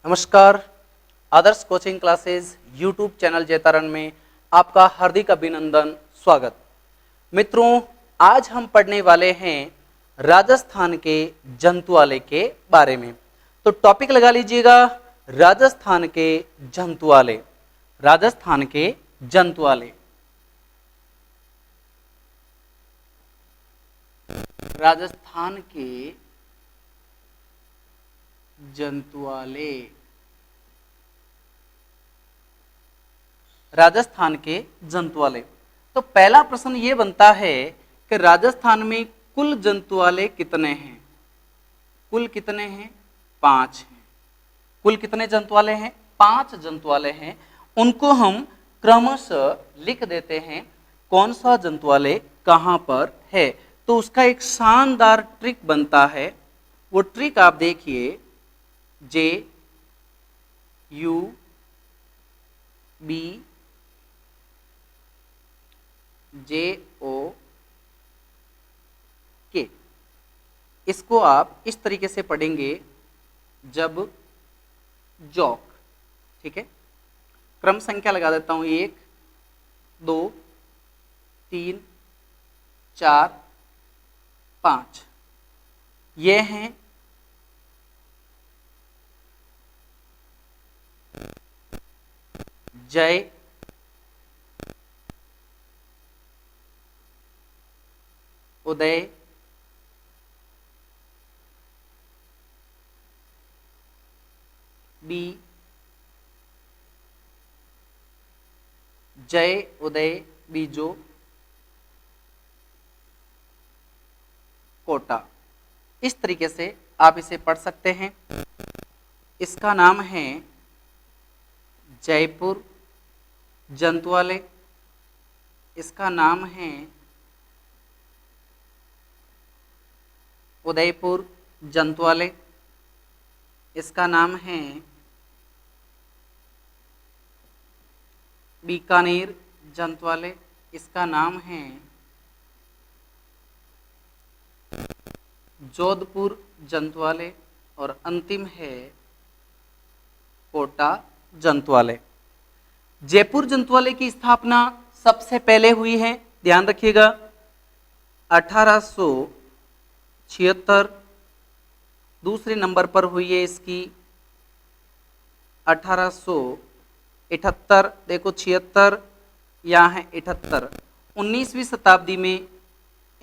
नमस्कार। Adarsh coaching classes YouTube channel Jaitaran में आपका हार्दिक अभिनंदन, स्वागत। मित्रों, आज हम पढ़ने वाले हैं राजस्थान के जंतुआलय के बारे में। तो टॉपिक लगा लीजिएगा, राजस्थान के जंतुआलय। राजस्थान के जंतुआलय, राजस्थान के जंतुआलय, राजस्थान के जंतुआलय। तो पहला प्रश्न ये बनता है कि राजस्थान में कुल जंतुआलय कितने हैं? कुल कितने हैं? 5 हैं। कुल कितने जंतुआलय हैं? 5 जंतुआलय हैं। उनको हम क्रमशः लिख देते हैं कौन सा जंतुआलय कहां पर है। तो उसका एक शानदार ट्रिक बनता है। वो ट्रिक आप देखिए, JUBK, इसको आप इस तरीके से पढ़ेंगे, जब जॉक। ठीक है, क्रम संख्या लगा देता हूं, 1 2 3 4 5। ये हैं जय, उदय, बी, जय, उदय, बीजो, कोटा। इस तरीके से आप इसे पढ़ सकते हैं। इसका नाम है जयपुर जंतुआलय। इसका नाम है उदयपुर जंतुआलय। इसका नाम है बीकानेर जंतुआलय। इसका नाम है जोधपुर जंतुआलय। और अंतिम है कोटा जंतुआलय। जयपुर जंतुआलय की स्थापना सबसे पहले हुई है, ध्यान रखिएगा, 1876। दूसरे नंबर पर हुई है इसकी 1878। देखो 76, यहाँ है 78। 19वीं शताब्दी में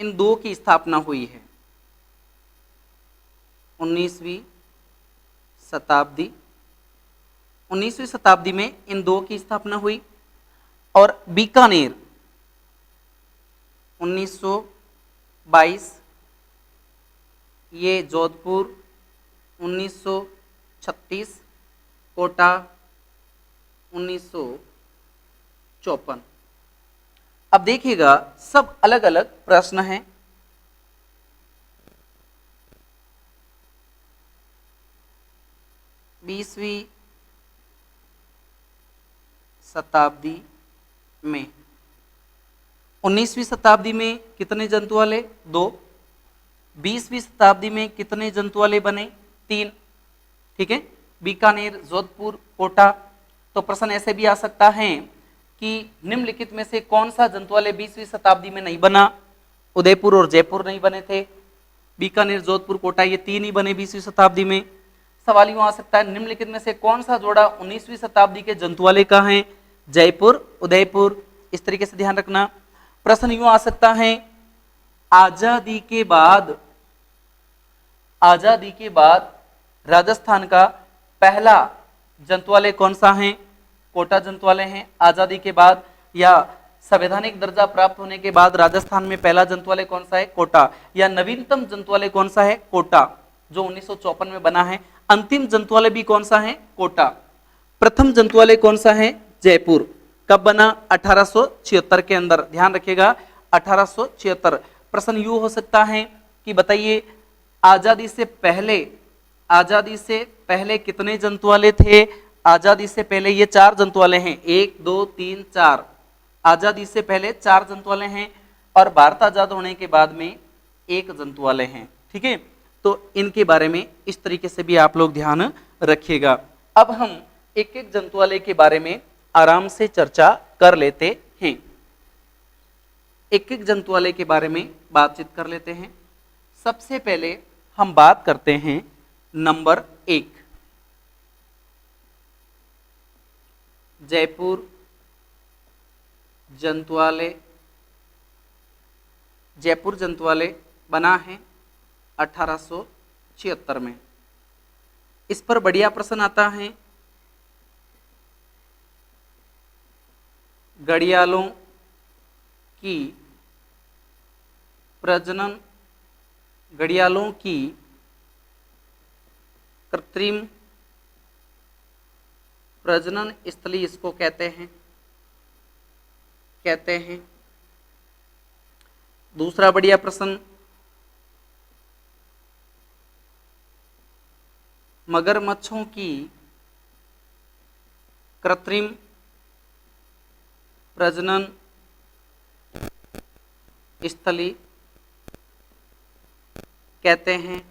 इन दो की स्थापना हुई है। 19वीं शताब्दी में इन दो की स्थापना हुई। और बीकानेर 1922, ये जोधपुर 1936, कोटा 1954। अब देखिएगा, सब अलग अलग प्रश्न हैं। बीसवीं शताब्दी में, 19वीं शताब्दी में कितने जंतुआलय? 2। 20वीं शताब्दी में कितने जंतुआलय बने? 3। ठीक है, बीकानेर, जोधपुर, कोटा। तो प्रश्न ऐसे भी आ सकता है कि निम्नलिखित में से कौन सा जंतुआलय 20वीं शताब्दी में नहीं बना? उदयपुर और जयपुर नहीं बने थे, बीकानेर, जोधपुर, कोटा, ये 3 ही बने 20वीं शताब्दी में। सवाल यूं आ सकता है, निम्नलिखित में से कौन सा जोड़ा 19वीं शताब्दी के जंतुआलय का है? जयपुर, उदयपुर। इस तरीके से ध्यान रखना। प्रश्न यूं आ सकता है, आजादी के बाद राजस्थान का पहला जंतुआलय कौन सा है? कोटा जंतुआलय है। आजादी के बाद या संवैधानिक दर्जा प्राप्त होने के बाद राजस्थान में पहला जंतुआलय कौन सा है? कोटा। या नवीनतम जंतुआलय कौन सा है? कोटा, जो 1954 में बना है। अंतिम जंतुआलय भी कौन सा है? कोटा। प्रथम जंतुआलय कौन सा है? जयपुर। कब बना? 1876 के अंदर। ध्यान रखिएगा, 1876। प्रश्न यू हो सकता है कि बताइए, आजादी से पहले कितने जंतुआलय थे? आजादी से पहले ये 4 जंतुआलय हैं, 1 2 3 4। आजादी से पहले 4 जंतुआलय हैं और भारत आजाद होने के बाद में 1 जंतुआलय हैं। ठीक है, तो इनके बारे में इस तरीके से भी आप लोग ध्यान रखिएगा। अब हम एक एक जंतुआलय के बारे में आराम से चर्चा कर लेते हैं। एक एक जंतुआलय के बारे में बातचीत कर लेते हैं। सबसे पहले हम बात करते हैं नंबर 1, जयपुर जंतुआलय। जयपुर जंतुआलय बना है 1876 में। इस पर बढ़िया प्रश्न आता है, घड़ियालों की प्रजनन, घड़ियालों की कृत्रिम प्रजनन स्थली इसको कहते हैं। दूसरा बढ़िया प्रश्न, मगरमच्छों की कृत्रिम प्रजनन स्थली कहते हैं।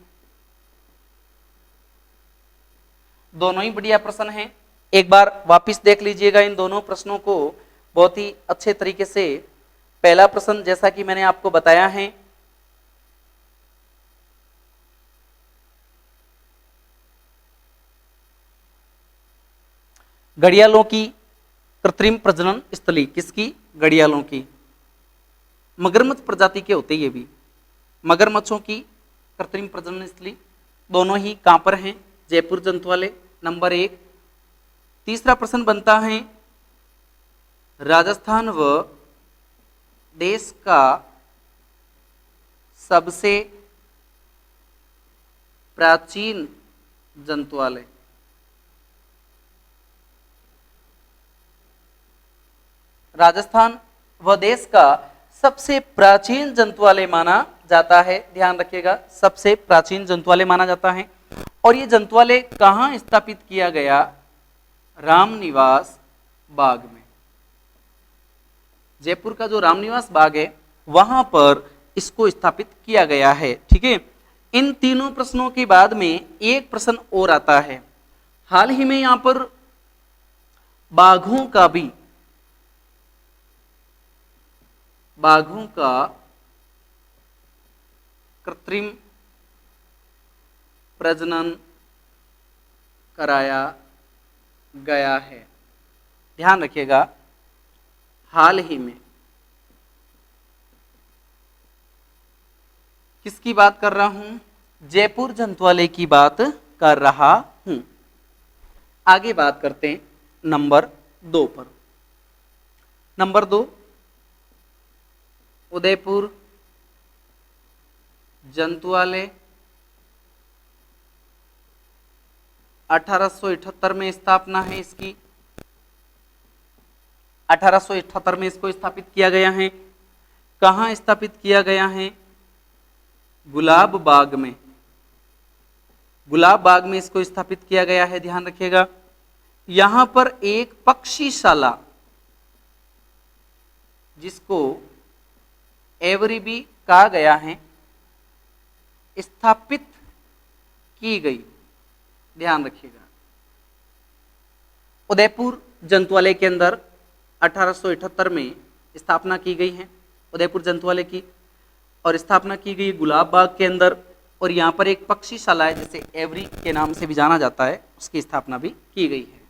दोनों ही बढ़िया प्रश्न हैं। एक बार वापस देख लीजिएगा इन दोनों प्रश्नों को बहुत ही अच्छे तरीके से। पहला प्रश्न जैसा कि मैंने आपको बताया है, घड़ियालों की कृत्रिम प्रजनन स्थली, किसकी? घड़ियालों की। मगरमच्छ प्रजाति के होते ये भी, मगरमच्छों की कृत्रिम प्रजनन स्थली दोनों ही कहां पर हैं? जयपुर जंतुआलय, नंबर 1। तीसरा प्रश्न बनता है, राजस्थान व देश का सबसे प्राचीन जंतुआलय। राजस्थान व देश का सबसे प्राचीन जंतुआलय माना जाता है, ध्यान रखिएगा, सबसे प्राचीन जंतुआलय माना जाता है। और ये जंतुआलय कहां स्थापित किया गया? रामनिवास बाग में। जयपुर का जो रामनिवास बाग है वहां पर इसको स्थापित किया गया है। ठीक है। इन तीनों प्रश्नों के बाद में एक प्रश्न और आता है, हाल ही में यहां पर बाघों का कृत्रिम प्रजनन कराया गया है। ध्यान रखिएगा, हाल ही में। किसकी बात कर रहा हूं? जयपुर जंतुआलय की बात कर रहा हूं। आगे बात करते हैं नंबर 2 पर। नंबर 2, उदयपुर जंतुआलय 1878 में स्थापना है इसकी। 1878 में इसको स्थापित किया गया है। कहां स्थापित किया गया है? गुलाब बाग में। गुलाब बाग में इसको स्थापित किया गया है, ध्यान रखिएगा। यहां पर एक पक्षीशाला, जिसको एवरी भी कहा गया है, स्थापित की गई, ध्यान रखिएगा। उदयपुर जंतुआलय के अंदर 1878 में स्थापना की गई है उदयपुर जंतुआलय की, और स्थापना की गई गुलाब बाग के अंदर। और यहां पर एक पक्षीशाला है जिसे एवरी के नाम से भी जाना जाता है, उसकी स्थापना भी की गई है।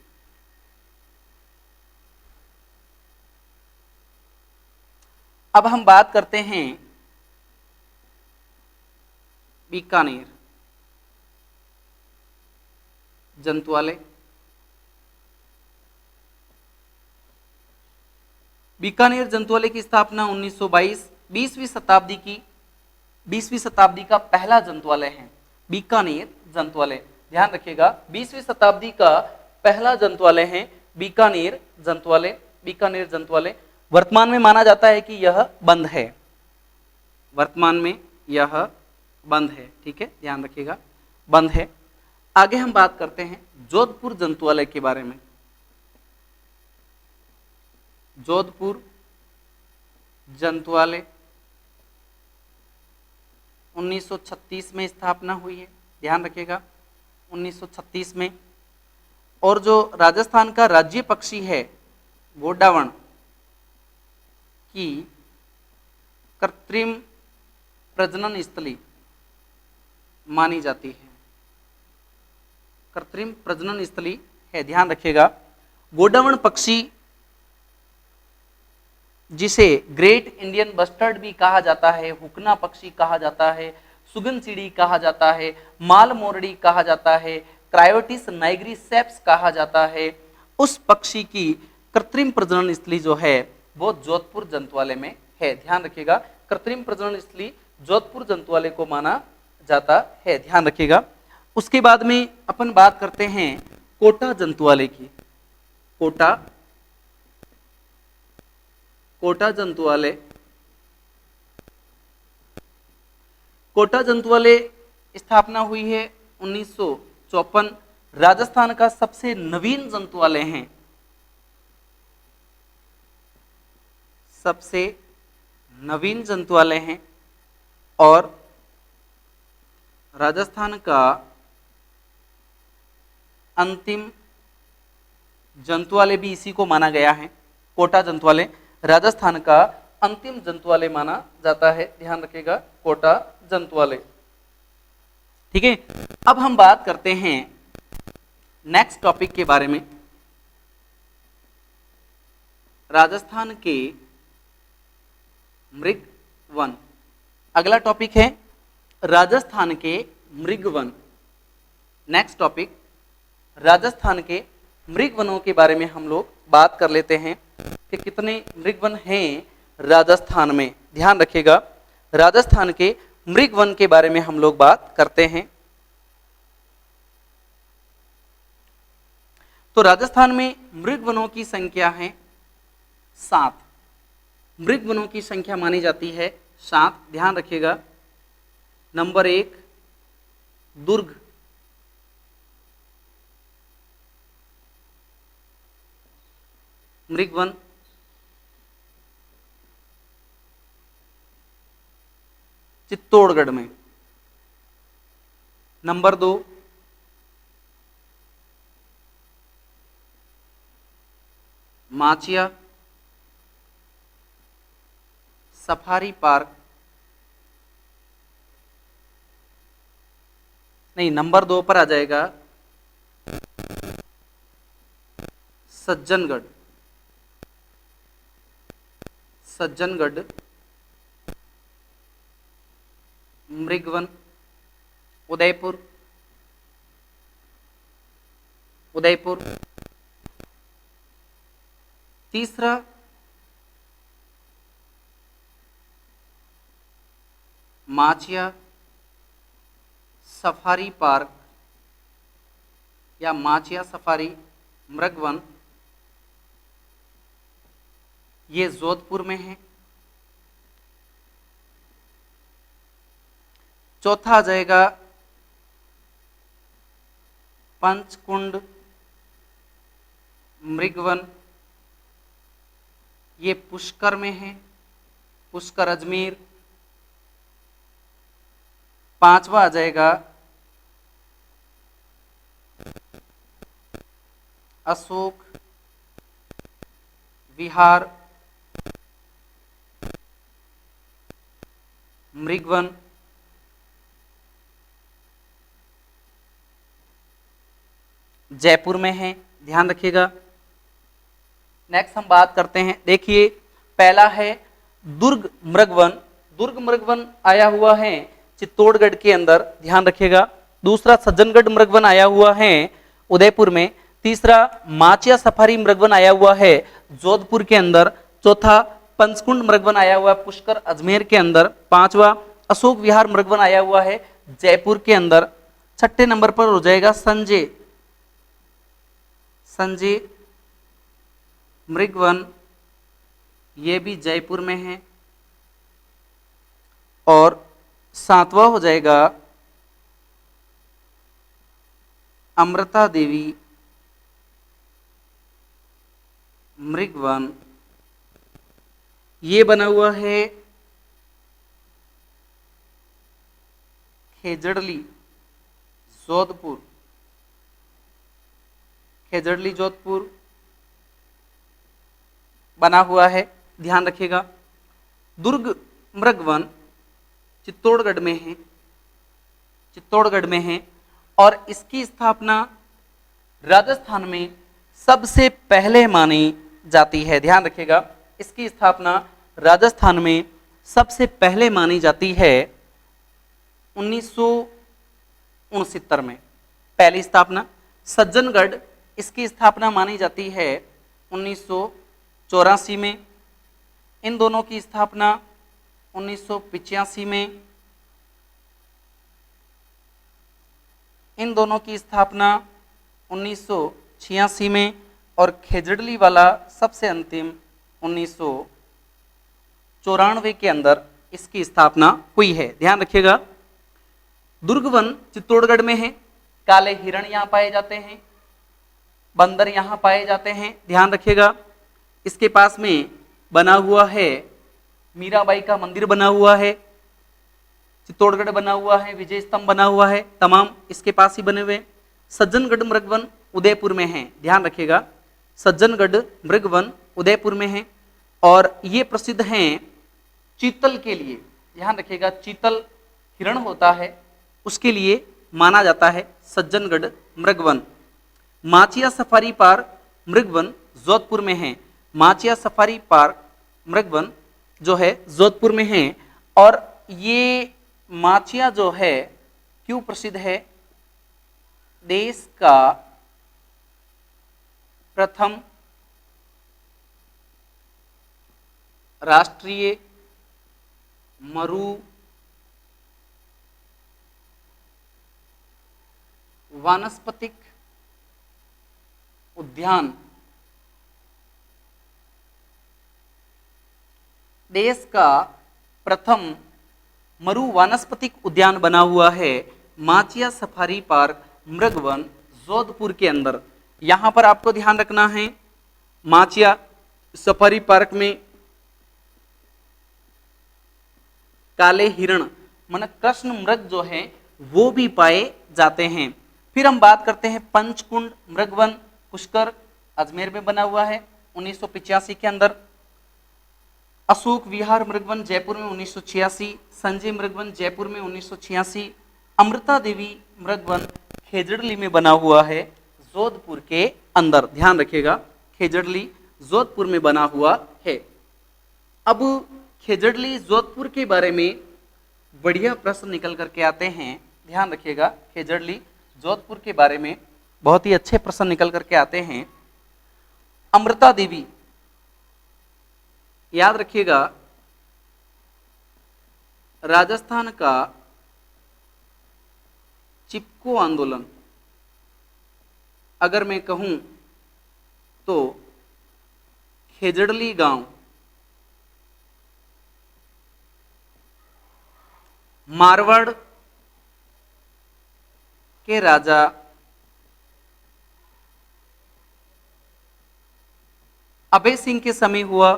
अब हम बात करते हैं बीकानेर जंतुआलय। बीकानेर जंतुआलय की स्थापना 1922 बीसवीं शताब्दी का पहला जंतुआलय है बीकानेर जंतुआलय। ध्यान रखिएगा, 20वीं शताब्दी का पहला जंतुआलय है बीकानेर जंतुआलय। बीकानेर जंतुआलय वर्तमान में माना जाता है कि यह बंद है, वर्तमान में यह बंद है। ठीक है, ध्यान रखिएगा, बंद है। आगे हम बात करते हैं जोधपुर जंतुआलय के बारे में। जोधपुर जंतुआलय 1936 में स्थापना हुई है, ध्यान रखिएगा, 1936 में। और जो राजस्थान का राज्य पक्षी है गोडावण की कृत्रिम प्रजनन स्थली मानी जाती है। कृत्रिम प्रजनन स्थली है, ध्यान रखिएगा। गोडावण पक्षी जिसे ग्रेट इंडियन बस्टर्ड भी कहा जाता है, हुकना पक्षी कहा जाता है, सुगन चिड़ी कहा जाता है, माल मोरडी कहा जाता है, क्रायोटिस नाइग्रीसेप्स कहा जाता है, उस पक्षी की कृत्रिम प्रजनन स्थली जो है वो जोधपुर जंतुआलय में है। ध्यान रखिएगा, कृत्रिम प्रजनन स्थली जोधपुर जंतुआलय को माना जाता है, ध्यान रखिएगा। उसके बाद में अपन बात करते हैं कोटा जंतुआलय की। कोटा जंतुआलय, कोटा जंतुआलय स्थापना हुई है 1954। राजस्थान का सबसे नवीन जंतुआलय है, सबसे नवीन जंतुआलय है, और राजस्थान का अंतिम जंतुआलय भी इसी को माना गया है। कोटा जंतुआलय राजस्थान का अंतिम जंतुआलय माना जाता है, ध्यान रखिएगा, कोटा जंतुआलय। ठीक है, अब हम बात करते हैं नेक्स्ट टॉपिक के बारे में। राजस्थान के मृग वन, अगला टॉपिक है राजस्थान के मृग वन। नेक्स्ट टॉपिक राजस्थान के मृग वनों के बारे में हम लोग बात कर लेते हैं कि कितने मृग वन हैं राजस्थान में। ध्यान रखिएगा, राजस्थान के मृग वन के बारे में हम लोग बात करते हैं। तो राजस्थान में मृग वनों की संख्या है 7। मृग वनों की संख्या मानी जाती है 7, ध्यान रखिएगा। नंबर 1 दुर्ग, मृग वन। चित्तौड़गढ़ में। नंबर 2 माचिया सफारी पार्क, नहीं, नंबर 2 पर आ जाएगा सज्जनगढ़, सज्जनगढ़ मृग वन। उदयपुर, उदयपुर। तीसरा माचिया सफारी पार्क या माचिया सफारी मृग वन, ये जोधपुर में है। चौथा आ जाएगा पंचकुंड मृग वन, ये पुष्कर में है, पुष्कर अजमेर। पांचवा आ जाएगा अशोक विहार मृग वन। जयपुर में है, ध्यान रखिएगा। नेक्स्ट हम बात करते हैं, देखिए पहला है दुर्ग मृगवन। दुर्ग मृगवन आया हुआ है चित्तौड़गढ़ के अंदर, ध्यान रखिएगा। दूसरा सज्जनगढ़ मृगवन आया हुआ है उदयपुर में। तीसरा माचिया सफारी मृगवन आया हुआ है जोधपुर के अंदर। चौथा पंचकुंड मृगवन आया हुआ है पुष्कर अजमेर के अंदर। पांचवा अशोक विहार मृगवन आया हुआ है जयपुर के अंदर। छठे नंबर पर हो जाएगा संजय मृगवन, ये भी जयपुर में है। और सातवां हो जाएगा अमृता देवी मृगवन, ये बना हुआ है खेजड़ली जोधपुर, खेजड़ली जोधपुर बना हुआ है, ध्यान रखिएगा। दुर्ग मृगवन चित्तौड़गढ़ में है, चित्तौड़गढ़ में है, और इसकी स्थापना राजस्थान में सबसे पहले मानी जाती है। ध्यान रखिएगा, इसकी स्थापना राजस्थान में सबसे पहले मानी जाती है 1969 में, पहली स्थापना। सज्जनगढ़, इसकी स्थापना मानी जाती है 1984 में। इन दोनों की स्थापना 1985 में, इन दोनों की स्थापना 1986 में, और खेजड़ली वाला सबसे अंतिम 1994 के अंदर इसकी स्थापना हुई है। ध्यान रखिएगा, दुर्गवन चित्तौड़गढ़ में है, काले हिरण यहाँ पाए जाते हैं, बंदर यहाँ पाए जाते हैं, ध्यान रखिएगा। इसके पास में बना हुआ है मीराबाई का मंदिर बना हुआ है, चित्तौड़गढ़ बना हुआ है, विजय स्तंभ बना हुआ है, तमाम इसके पास ही बने हुए। सज्जनगढ़ मृगवन उदयपुर में है, ध्यान रखिएगा, सज्जनगढ़ मृगवन उदयपुर में है, और ये प्रसिद्ध हैं चीतल के लिए। ध्यान रखिएगा, चीतल हिरण होता है उसके लिए माना जाता है सज्जनगढ़ मृगवन। माचिया सफारी पार्क मृगवन जोधपुर में है, माचिया सफारी पार्क मृगवन जो है जोधपुर में है। और ये माचिया जो है क्यों प्रसिद्ध है? देश का प्रथम राष्ट्रीय मरु वानस्पतिक उद्यान, देश का प्रथम मरु वानस्पतिक उद्यान बना हुआ है माचिया सफारी पार्क मृगवन जोधपुर के अंदर। यहां पर आपको ध्यान रखना है, माचिया सफारी पार्क में काले हिरण मन कृष्ण मृग जो है वो भी पाए जाते हैं। फिर हम बात करते हैं पंचकुंड मृगवन पुष्कर अजमेर में बना हुआ है 1985 के अंदर। अशोक विहार मृगवन जयपुर में 1986, संजय मृगवन जयपुर में 1986, अमृता देवी मृगवन खेजड़ली में बना हुआ है जोधपुर के अंदर। ध्यान रखिएगा, खेजड़ली जोधपुर में बना हुआ है। अब खेजड़ली जोधपुर के बारे में बढ़िया प्रश्न निकल करके आते हैं, ध्यान रखिएगा, खेजड़ली जोधपुर के बारे में बहुत ही अच्छे प्रश्न निकल करके आते हैं। अमृता देवी, याद रखिएगा, राजस्थान का चिपको आंदोलन अगर मैं कहूं तो खेजड़ली गांव मारवाड़ के राजा अभय सिंह के समय हुआ।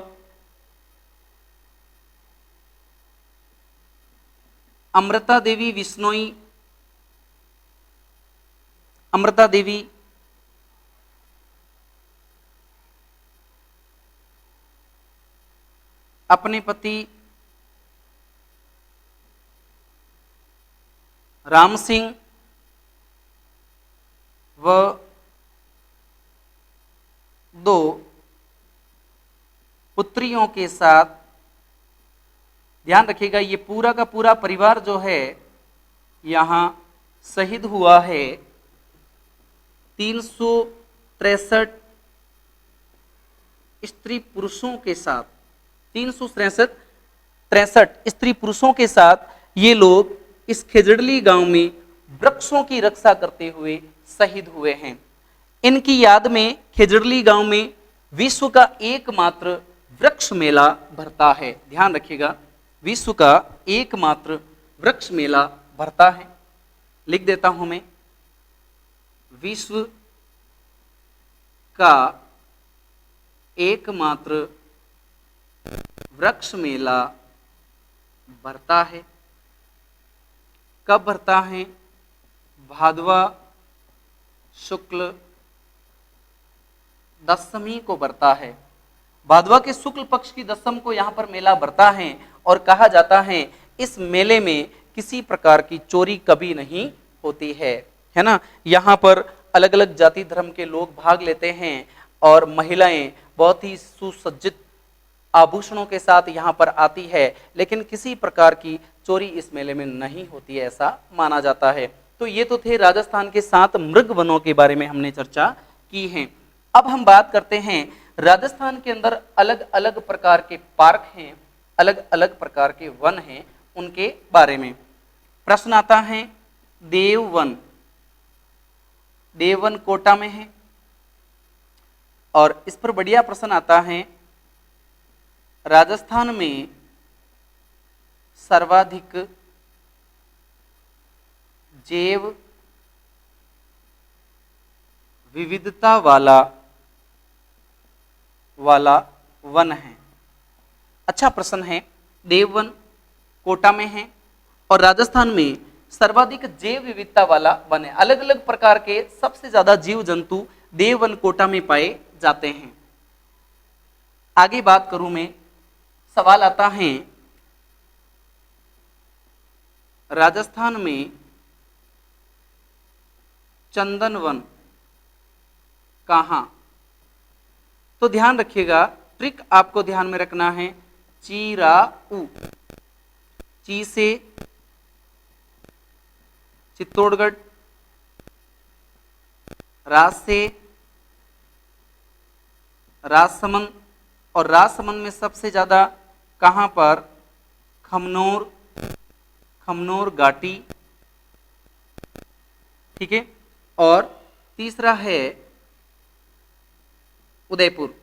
अमृता देवी विश्नोई, अमृता देवी अपने पति राम सिंह व 2 पुत्रियों के साथ, ध्यान रखिएगा, ये पूरा का पूरा परिवार जो है यहाँ शहीद हुआ है 363 स्त्री पुरुषों के साथ, 363 स्त्री पुरुषों के साथ ये लोग इस खेजड़ली गांव में वृक्षों की रक्षा करते हुए शहीद हुए हैं। इनकी याद में खेजड़ली गांव में विश्व का एकमात्र वृक्ष मेला भरता है। ध्यान रखिएगा, विश्व का एकमात्र वृक्ष मेला भरता है। लिख देता हूं मैं, विश्व का एकमात्र वृक्ष मेला भरता है। कब भरता है? भादवा शुक्ल दशमी को बरता है। भादवा के शुक्ल पक्ष की दशम को यहाँ पर मेला बरता है और कहा जाता है इस मेले में किसी प्रकार की चोरी कभी नहीं होती है ना। यहाँ पर अलग अलग जाति धर्म के लोग भाग लेते हैं और महिलाएं बहुत ही सुसज्जित आभूषणों के साथ यहाँ पर आती है, लेकिन किसी प्रकार की चोरी इस मेले में नहीं होती है, ऐसा माना जाता है। तो ये तो थे राजस्थान के 7 मृग वनों के बारे में हमने चर्चा की है। अब हम बात करते हैं राजस्थान के अंदर अलग अलग प्रकार के पार्क हैं, अलग अलग प्रकार के वन हैं, उनके बारे में। प्रश्न आता है देववन, देववन कोटा में है। और इस पर बढ़िया प्रश्न आता है राजस्थान में सर्वाधिक जैव विविधता वाला वन है। अच्छा प्रश्न है, देववन कोटा में है और राजस्थान में सर्वाधिक जैव विविधता वाला वन है। अलग अलग प्रकार के सबसे ज्यादा जीव जंतु देववन कोटा में पाए जाते हैं। आगे बात करूं मैं, सवाल आता है राजस्थान में चंदन वन कहां? तो ध्यान रखिएगा, ट्रिक आपको ध्यान में रखना है। चिराऊ, ची से चित्तौड़गढ़, राज से राजसमंद, और राजसमंद में सबसे ज्यादा कहां पर? खमनोर घाटी, ठीक है। और तीसरा है उदयपुर।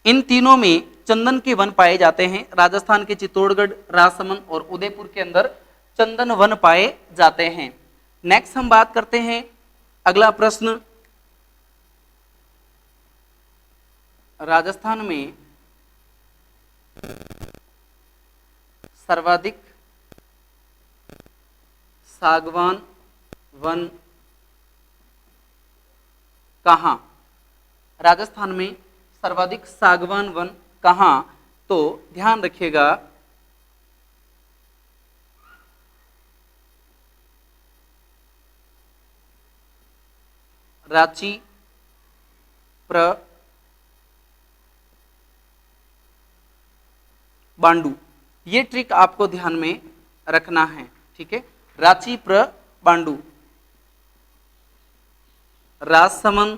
इन तीनों में चंदन के वन पाए जाते हैं। राजस्थान के चित्तौड़गढ़, राजसमंद और उदयपुर के अंदर चंदन वन पाए जाते हैं। नेक्स्ट हम बात करते हैं, अगला प्रश्न, राजस्थान में सर्वाधिक सागवान वन कहां? राजस्थान में सर्वाधिक सागवान वन कहां? तो ध्यान रखिएगा, रांची, बांडू। ये ट्रिक आपको ध्यान में रखना है, ठीक है। रांची, बांडू, राजसमंद,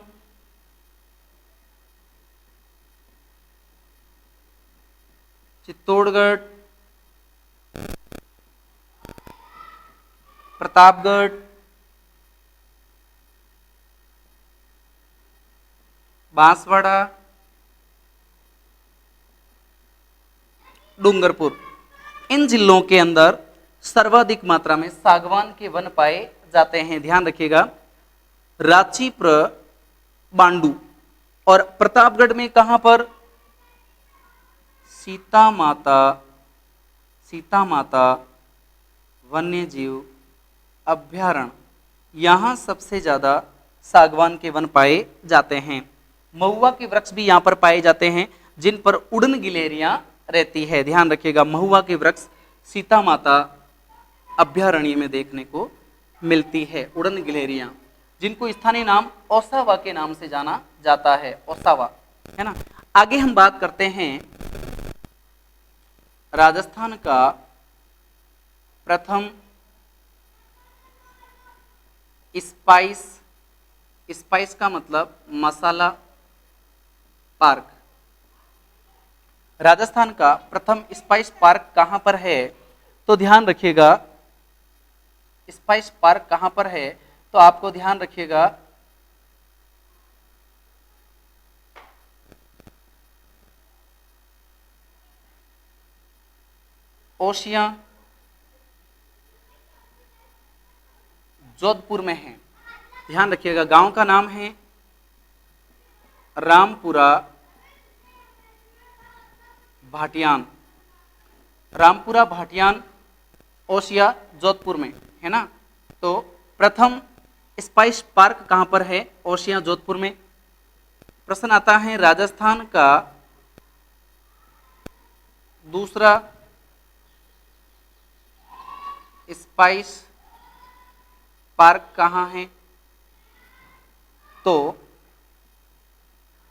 चित्तौड़गढ़, प्रतापगढ़, बांसवाड़ा, डूंगरपुर। इन जिलों के अंदर सर्वाधिक मात्रा में सागवान के वन पाए जाते हैं। ध्यान रखिएगा, रांची, बांडू और प्रतापगढ़ में कहां पर? सीता माता वन्य जीव अभ्यारण्य, यहां सबसे ज्यादा सागवान के वन पाए जाते हैं। महुआ के वृक्ष भी यहां पर पाए जाते हैं जिन पर उड़न गिलहरियां रहती है। ध्यान रखिएगा, महुआ के वृक्ष सीता माता अभ्यारण्य में देखने को मिलती है उड़न गिलहरियां, जिनको स्थानीय नाम ओसावा के नाम से जाना जाता है, ओसावा, है ना। आगे हम बात करते हैं राजस्थान का प्रथम स्पाइस का मतलब मसाला पार्क। राजस्थान का प्रथम स्पाइस पार्क कहां पर है? तो ध्यान रखिएगा, स्पाइस पार्क कहां पर है? तो आपको ध्यान रखिएगा, ओशिया, जोधपुर में है। ध्यान रखिएगा, गांव का नाम है रामपुरा भाटियान, रामपुरा भाटियान, ओशिया, जोधपुर में, है ना। तो प्रथम स्पाइस पार्क कहां पर है? ओशिया, जोधपुर में। प्रश्न आता है राजस्थान का दूसरा स्पाइस पार्क कहाँ है? तो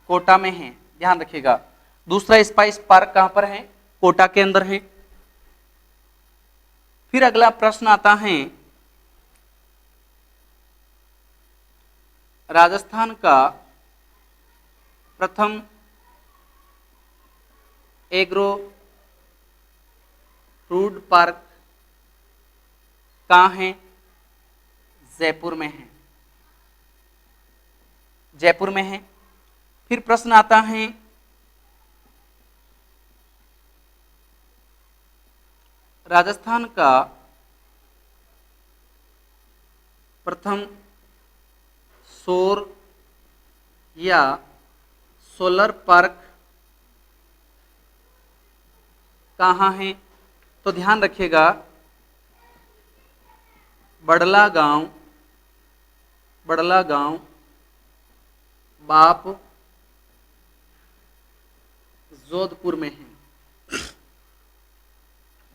कोटा में है, ध्यान रखिएगा। दूसरा स्पाइस पार्क कहां पर है? कोटा के अंदर है। फिर अगला प्रश्न आता है राजस्थान का प्रथम एग्रो फ्रूट पार्क कहाँ है? जयपुर में है, जयपुर में है। फिर प्रश्न आता है राजस्थान का प्रथम सौर या सोलर पार्क कहाँ है? तो ध्यान रखिएगा, बड़ला गांव बाप जोधपुर में है।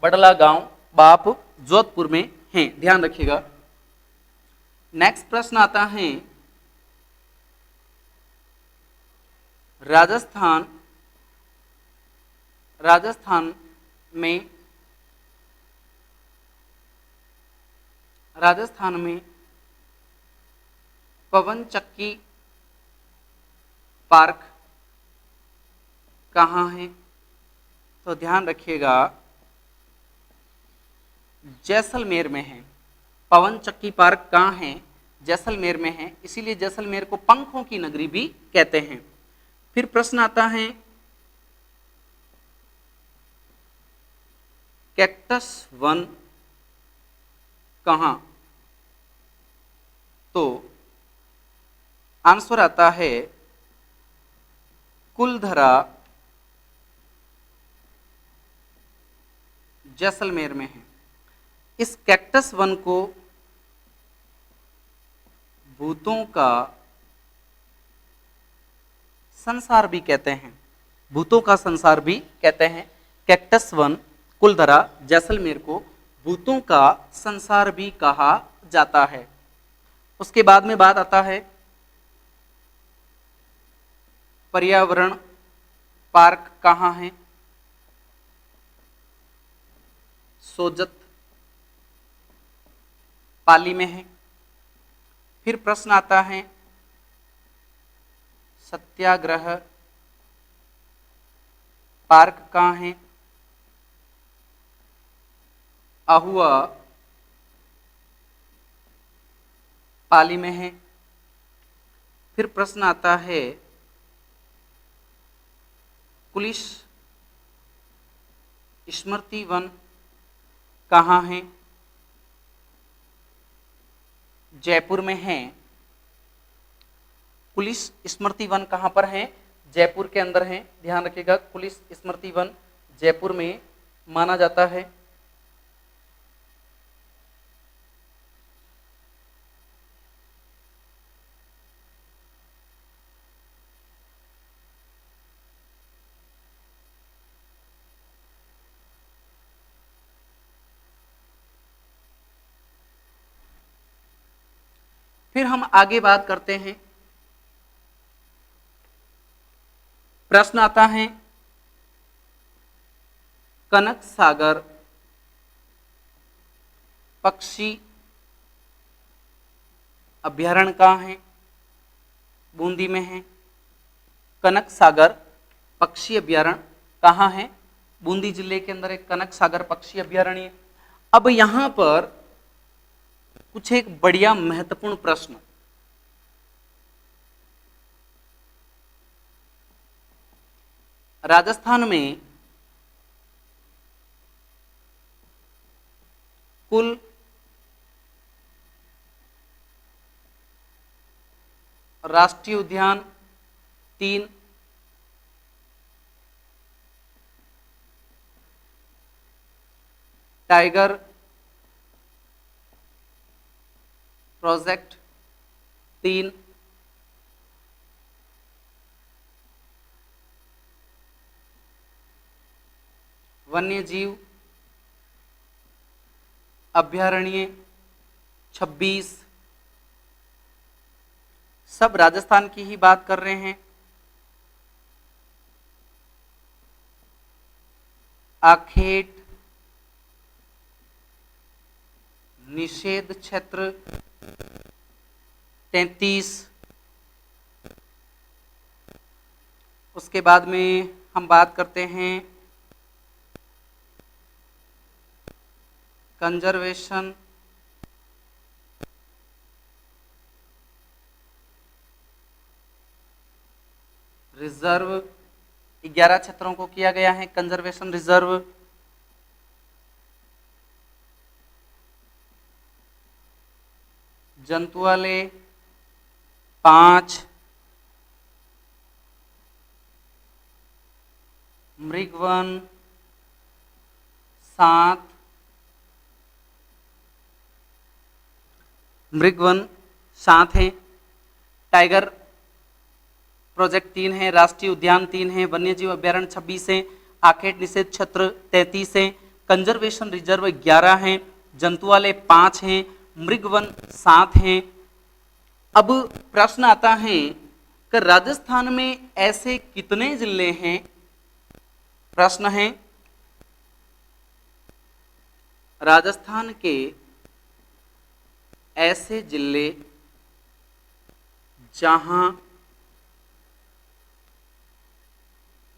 बड़ला गांव बाप जोधपुर में है, ध्यान रखिएगा। नेक्स्ट प्रश्न आता है राजस्थान में पवन चक्की पार्क कहाँ है? तो ध्यान रखिएगा, जैसलमेर में है। पवन चक्की पार्क कहाँ है? जैसलमेर में है, इसीलिए जैसलमेर को पंखों की नगरी भी कहते हैं। फिर प्रश्न आता है कैक्टस वन कहाँ? तो आंसर आता है कुलधरा, जैसलमेर में है। इस कैक्टस वन को भूतों का संसार भी कहते हैं, भूतों का संसार भी कहते हैं। कैक्टस वन कुलधरा जैसलमेर को भूतों का संसार भी कहा जाता है। उसके बाद में बात आता है पर्यावरण पार्क कहाँ है? सोजत पाली में है। फिर प्रश्न आता है सत्याग्रह पार्क कहाँ है? अहुआ पाली में है। फिर प्रश्न आता है पुलिस स्मृति वन कहाँ है? जयपुर में है। पुलिस स्मृति वन कहाँ पर है? जयपुर के अंदर है, ध्यान रखिएगा। पुलिस स्मृति वन जयपुर में माना जाता है। फिर हम आगे बात करते हैं, प्रश्न आता है कनक सागर पक्षी अभ्यारण्य कहाँ है? बूंदी में है। कनक सागर पक्षी अभ्यारण्य कहाँ है? बूंदी जिले के अंदर एक कनक सागर पक्षी अभ्यारण्य है। अब यहां पर कुछ एक बढ़िया महत्वपूर्ण प्रश्न, राजस्थान में कुल राष्ट्रीय उद्यान 3, टाइगर प्रोजेक्ट 3, वन्यजीव अभयारण्य 26, सब राजस्थान की ही बात कर रहे हैं। आखेट निषेध क्षेत्र 33। उसके बाद में हम बात करते हैं कंजर्वेशन रिजर्व, 11 क्षेत्रों को किया गया है कंजर्वेशन रिजर्व। जंतुआलय 5, मृगवन 7, मृगवन 7 है। टाइगर प्रोजेक्ट 3 है, राष्ट्रीय उद्यान 3 है, वन्यजीव अभ्यारण्य 26 है, आखेट निषेध क्षेत्र 33 है, कंजर्वेशन रिजर्व 11 है, जंतुआलय 5 हैं, मृगवन 7 हैं। अब प्रश्न आता है कि राजस्थान में ऐसे कितने जिले हैं? प्रश्न है राजस्थान के ऐसे जिले जहां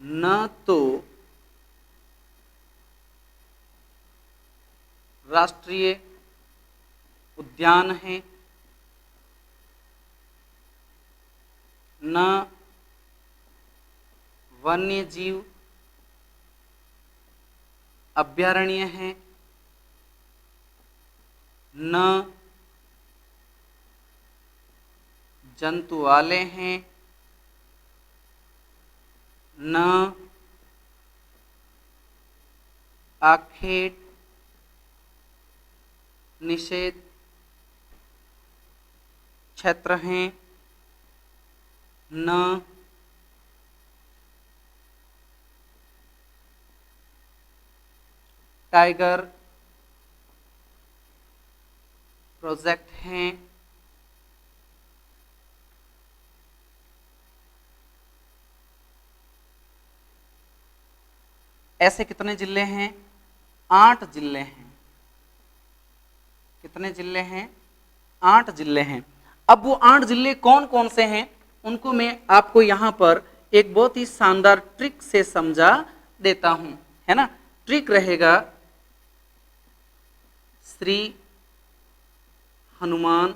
न तो राष्ट्रीय उद्यान है, न वन्यजीव अभयारण्य है, न जंतुआलय हैं, न आखेट निषेध क्षेत्र हैं, न टाइगर प्रोजेक्ट हैं, ऐसे कितने जिले हैं? 8 जिले हैं। कितने जिले हैं? 8 जिले हैं। अब वो 8 जिले कौन कौन से हैं उनको मैं आपको यहां पर एक बहुत ही शानदार ट्रिक से समझा देता हूं, है ना। ट्रिक रहेगा श्री हनुमान,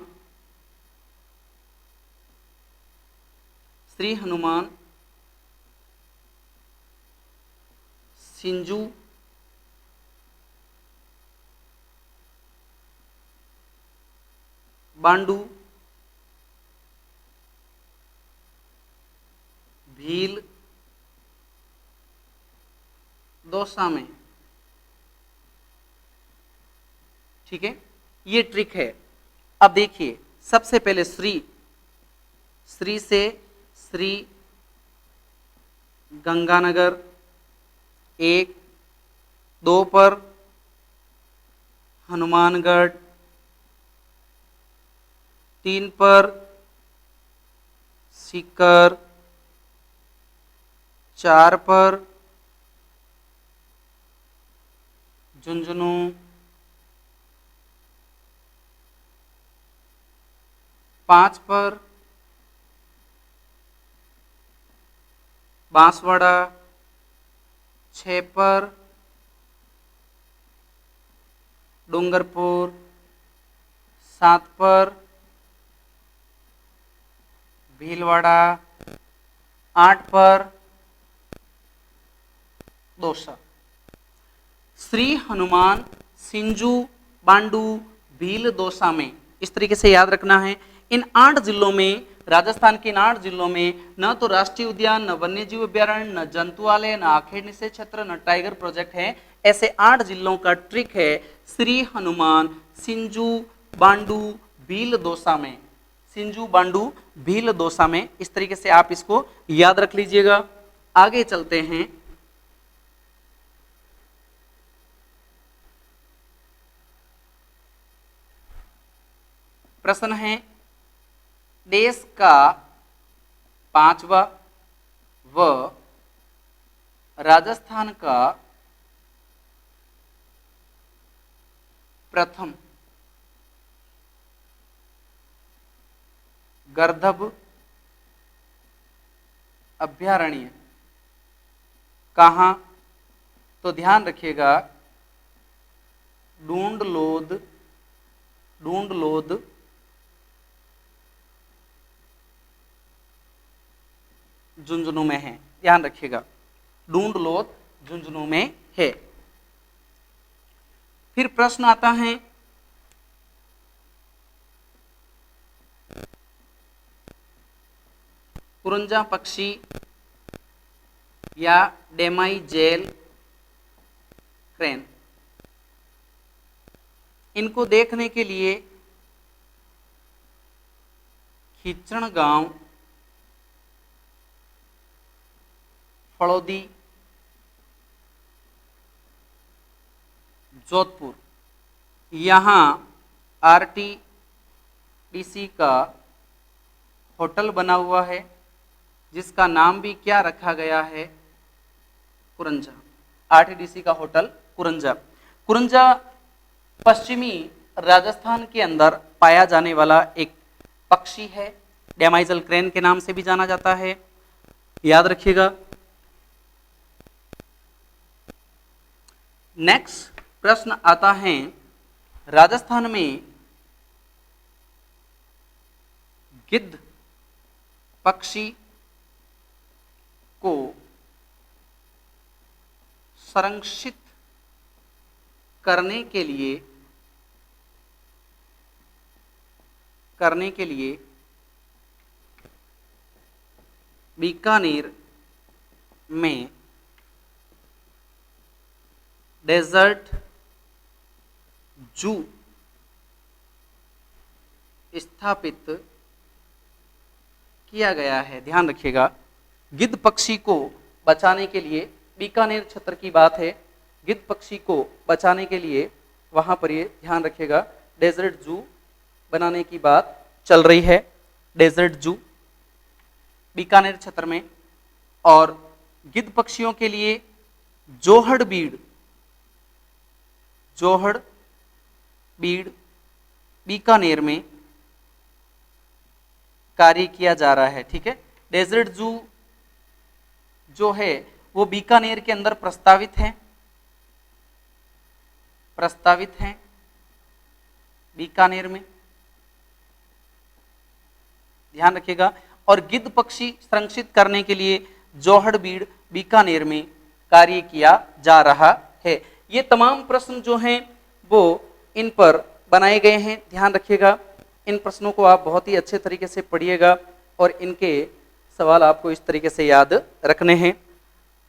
श्री हनुमान सिंजू बांडू भील दौसा में। ठीक है, ये ट्रिक है। अब देखिए सबसे पहले श्री से श्री गंगानगर 1, 2 पर हनुमानगढ़, 3 पर सीकर, 4 पर झुंझुनू, 5 पर बांसवाड़ा, 6 पर डूंगरपुर, 7 पर भीलवाड़ा, 8 पर दौसा। श्री हनुमान सिंजू बांडू भील दौसा में, इस तरीके से याद रखना है। इन 8 जिलों में, राजस्थान के इन 8 जिलों में न तो राष्ट्रीय उद्यान, न वन्यजीव अभ्यारण्य, न जंतुआलय, न आखेट निषेध क्षेत्र, न टाइगर प्रोजेक्ट है। ऐसे 8 जिलों का ट्रिक है श्री हनुमान सिंजू बांडू भील दौसा में, सिंजू बांडू भील दौसा में। इस तरीके से आप इसको याद रख लीजिएगा। आगे चलते हैं। प्रश्न है देश का 5वां व राजस्थान का प्रथम गर्दभ अभयारण्य कहाँ? तो ध्यान रखिएगा, ढूंढलोद झुंझुनू में है। ध्यान रखिएगा, ढूंढलोद झुंझुनू में है। फिर प्रश्न आता है कुरंजा पक्षी या डेमाइजेल क्रेन, इनको देखने के लिए खिचण गांव, फड़ौदी, जोधपुर, यहाँ आरटीडीसी का होटल बना हुआ है जिसका नाम भी क्या रखा गया है? कुरंजा। आरटीडीसी का होटल कुरंजा। कुरंजा पश्चिमी राजस्थान के अंदर पाया जाने वाला एक पक्षी है, डेमाइजल क्रेन के नाम से भी जाना जाता है, याद रखिएगा। नेक्स्ट प्रश्न आता है राजस्थान में गिद्ध पक्षी को संरक्षित करने के लिए बीकानेर में डेजर्ट जू स्थापित किया गया है। ध्यान रखिएगा, गिद्ध पक्षी को बचाने के लिए, बीकानेर क्षेत्र की बात है, गिद्ध पक्षी को बचाने के लिए वहां पर ये ध्यान रखिएगा डेजर्ट जू बनाने की बात चल रही है। डेजर्ट जू बीकानेर क्षेत्र में, और गिद्ध पक्षियों के लिए जोहड़ बीड़ बीकानेर में कार्य किया जा रहा है। ठीक है, डेजर्ट जू जो है वो बीकानेर के अंदर प्रस्तावित है बीकानेर में, ध्यान रखिएगा। और गिद्ध पक्षी संरक्षित करने के लिए जोहड़ बीड़ बीकानेर में कार्य किया जा रहा है। ये तमाम प्रश्न जो हैं वो इन पर बनाए गए हैं, ध्यान रखिएगा। इन प्रश्नों को आप बहुत ही अच्छे तरीके से पढ़िएगा और इनके सवाल आपको इस तरीके से याद रखने हैं।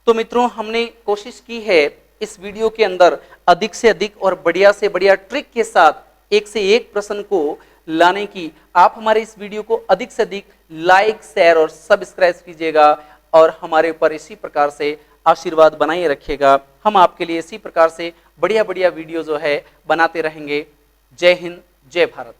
तो मित्रों, हमने कोशिश की है इस वीडियो के अंदर अधिक से अधिक और बढ़िया से बढ़िया ट्रिक के साथ एक से एक प्रश्न को लाने की। आप हमारे इस वीडियो को अधिक से अधिक लाइक, शेयर और सब्सक्राइब कीजिएगा और हमारे ऊपर इसी प्रकार से आशीर्वाद बनाए रखिएगा। हम आपके लिए इसी प्रकार से बढ़िया बढ़िया वीडियो जो है बनाते रहेंगे। जय हिंद, जय भारत।